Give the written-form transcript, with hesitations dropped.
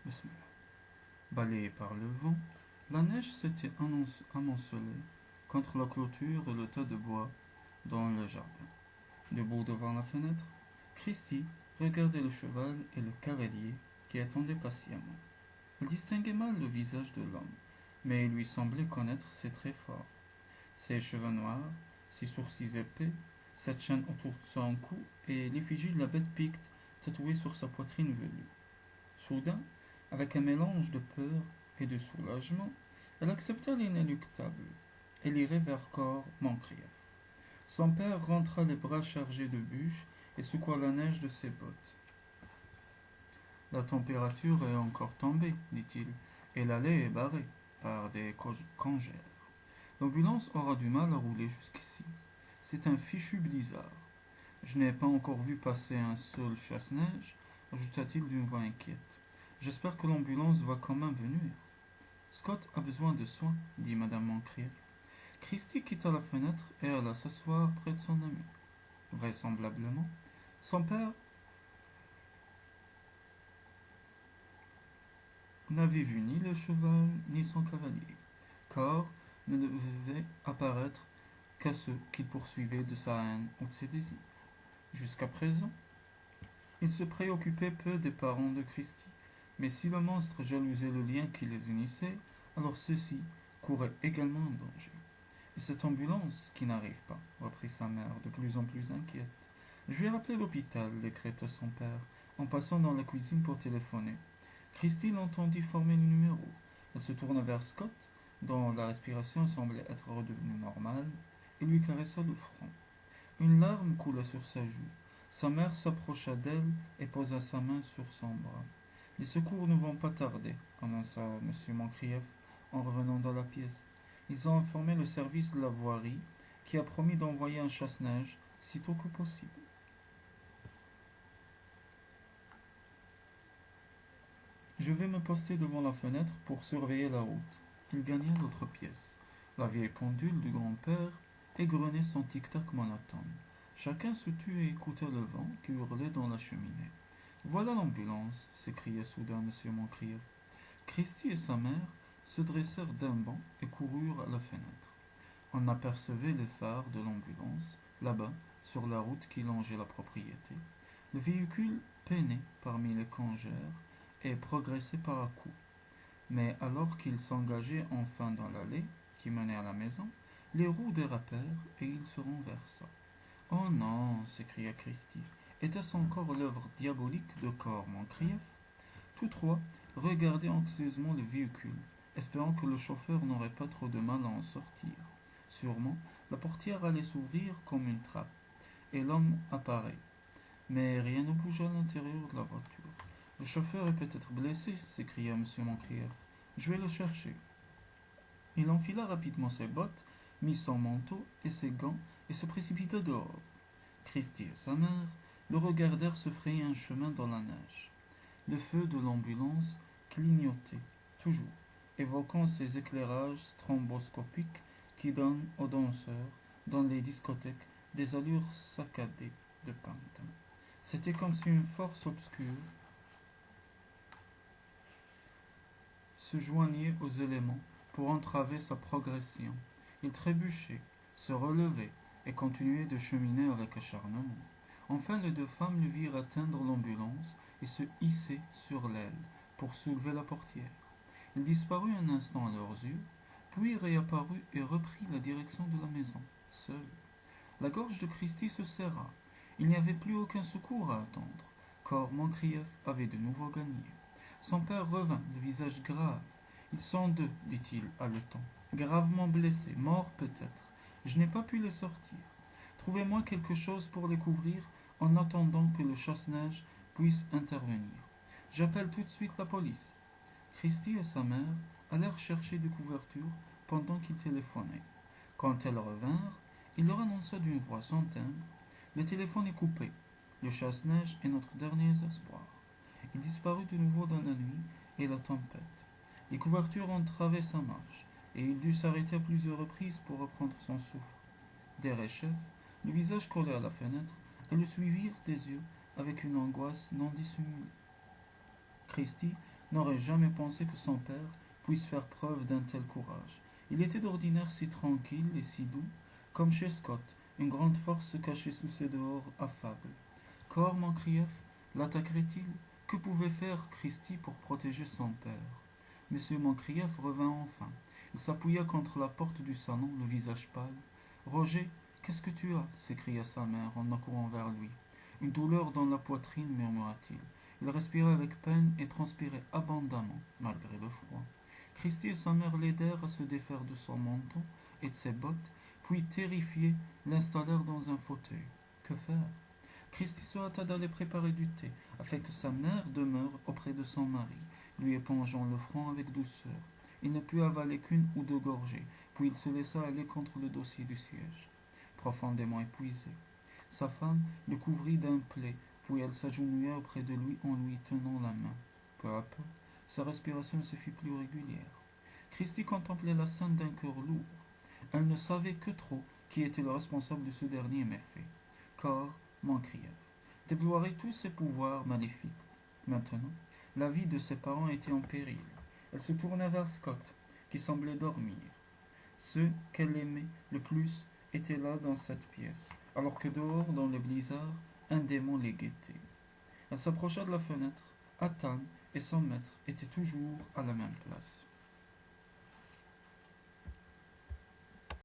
Bismillah. Balayée par le vent, la neige s'était amoncelée contre la clôture et le tas de bois dans le jardin. Debout devant la fenêtre, Christie regardait le cheval et le cavalier qui attendaient patiemment. Elle distinguait mal le visage de l'homme, mais il lui semblait connaître ses traits forts. Ses cheveux noirs, ses sourcils épais, cette chaîne autour de son cou et l'effigie de la bête picte tatouée sur sa poitrine velue. Soudain, avec un mélange de peur et de soulagement, elle accepta l'inéluctable. Elle irait vers Corps Mancrief. Son père rentra les bras chargés de bûches et secoua la neige de ses bottes. La température est encore tombée, dit-il, et l'allée est barrée par des congères. L'ambulance aura du mal à rouler jusqu'ici. C'est un fichu blizzard. Je n'ai pas encore vu passer un seul chasse-neige, ajouta-t-il d'une voix inquiète. J'espère que l'ambulance va quand même venir. Scott a besoin de soins, dit Madame Moncrief. Christie quitta la fenêtre et alla s'asseoir près de son ami. Vraisemblablement, son père n'avait vu ni le cheval ni son cavalier. Car ne devait apparaître qu'à ceux qu'il poursuivait de sa haine ou de ses désirs. Jusqu'à présent, il se préoccupait peu des parents de Christie, mais si le monstre jalousait le lien qui les unissait, alors ceux-ci couraient également un danger. Et cette ambulance qui n'arrive pas, reprit sa mère, de plus en plus inquiète. Je vais rappeler l'hôpital, décréta son père, en passant dans la cuisine pour téléphoner. Christie l'entendit former le numéro. Elle se tourna vers Scott, dont la respiration semblait être redevenue normale, et lui caressa le front. Une larme coula sur sa joue. Sa mère s'approcha d'elle et posa sa main sur son bras. Les secours ne vont pas tarder, annonça M. Moncrief en revenant dans la pièce. Ils ont informé le service de la voirie qui a promis d'envoyer un chasse-neige sitôt que possible. Je vais me poster devant la fenêtre pour surveiller la route. Il gagna l'autre pièce. La vieille pendule du grand-père égrenait son tic-tac monotone. Chacun se tut et écouta le vent qui hurlait dans la cheminée. Voilà l'ambulance, s'écria soudain M. Moncrief. Christie et sa mère se dressèrent d'un banc et coururent à la fenêtre. On apercevait les phares de l'ambulance, là-bas, sur la route qui longeait la propriété. Le véhicule peinait parmi les congères et progressait par à-coups. Mais alors qu'il s'engageait enfin dans l'allée qui menait à la maison, les roues dérapèrent et il se renversa. Oh non, s'écria Christie. Était-ce encore l'œuvre diabolique de Corps Moncrief? Tous trois regardaient anxieusement le véhicule, espérant que le chauffeur n'aurait pas trop de mal à en sortir. Sûrement, la portière allait s'ouvrir comme une trappe, et l'homme apparaît. Mais rien ne bougea à l'intérieur de la voiture. Le chauffeur est peut-être blessé, s'écria M. Moncrief. Je vais le chercher. Il enfila rapidement ses bottes, mit son manteau et ses gants et se précipita dehors. Christie et sa mère le regardèrent se frayer un chemin dans la neige. Le feu de l'ambulance clignotait, toujours, évoquant ces éclairages stromboscopiques qui donnent aux danseurs, dans les discothèques, des allures saccadées de pantin. C'était comme si une force obscure se joignait aux éléments pour entraver sa progression. Il trébuchait, se relevait et continuait de cheminer avec acharnement. Enfin, les deux femmes le virent atteindre l'ambulance et se hisser sur l'aile pour soulever la portière. Il disparut un instant à leurs yeux, puis réapparut et reprit la direction de la maison, seul. La gorge de Christie se serra. Il n'y avait plus aucun secours à attendre. Corps Moncrief avait de nouveau gagné. Son père revint, le visage grave. Ils sont deux, dit-il, haletant. Gravement blessés, morts peut-être. Je n'ai pas pu les sortir. Trouvez-moi quelque chose pour les couvrir en attendant que le chasse-neige puisse intervenir. J'appelle tout de suite la police. Christie et sa mère allèrent chercher des couvertures pendant qu'ils téléphonaient. Quand elles revinrent, il leur annonça d'une voix sans timbre: le téléphone est coupé. Le chasse-neige est notre dernier espoir. Il disparut de nouveau dans la nuit et la tempête. Les couvertures entravaient sa marche, et il dut s'arrêter à plusieurs reprises pour reprendre son souffle. Derechef, le visage collé à la fenêtre, elles le suivirent des yeux avec une angoisse non dissimulée. Christie n'aurait jamais pensé que son père puisse faire preuve d'un tel courage. Il était d'ordinaire si tranquille et si doux, comme chez Scott, une grande force se cachait sous ses dehors affables. Corps Mancrieff l'attaquerait-il? Que pouvait faire Christie pour protéger son père? Monsieur Mancrieff revint enfin. Il s'appuya contre la porte du salon, le visage pâle. Roger, qu'est-ce que tu as? S'écria sa mère en accourant vers lui. Une douleur dans la poitrine, murmura-t-il. Il respirait avec peine et transpirait abondamment, malgré le froid. Christie et sa mère l'aidèrent à se défaire de son menton et de ses bottes, puis, terrifiés, l'installèrent dans un fauteuil. Que faire? Christie se hâta d'aller préparer du thé, afin que sa mère demeure auprès de son mari, lui épongeant le front avec douceur. Il ne put avaler qu'une ou deux gorgées, puis il se laissa aller contre le dossier du siège, profondément épuisé. Sa femme le couvrit d'un plaid, puis elle s'agenouilla auprès de lui en lui tenant la main. Peu à peu, sa respiration se fit plus régulière. Christie contemplait la scène d'un cœur lourd. Elle ne savait que trop qui était le responsable de ce dernier méfait. Corps Mancrieff déploierait tous ses pouvoirs maléfiques. Maintenant, la vie de ses parents était en péril. Elle se tourna vers Scott, qui semblait dormir. Ceux qu'elle aimait le plus étaient là dans cette pièce, alors que dehors, dans le blizzard, un démon les guettait. Elle s'approcha de la fenêtre. Athan et son maître étaient toujours à la même place.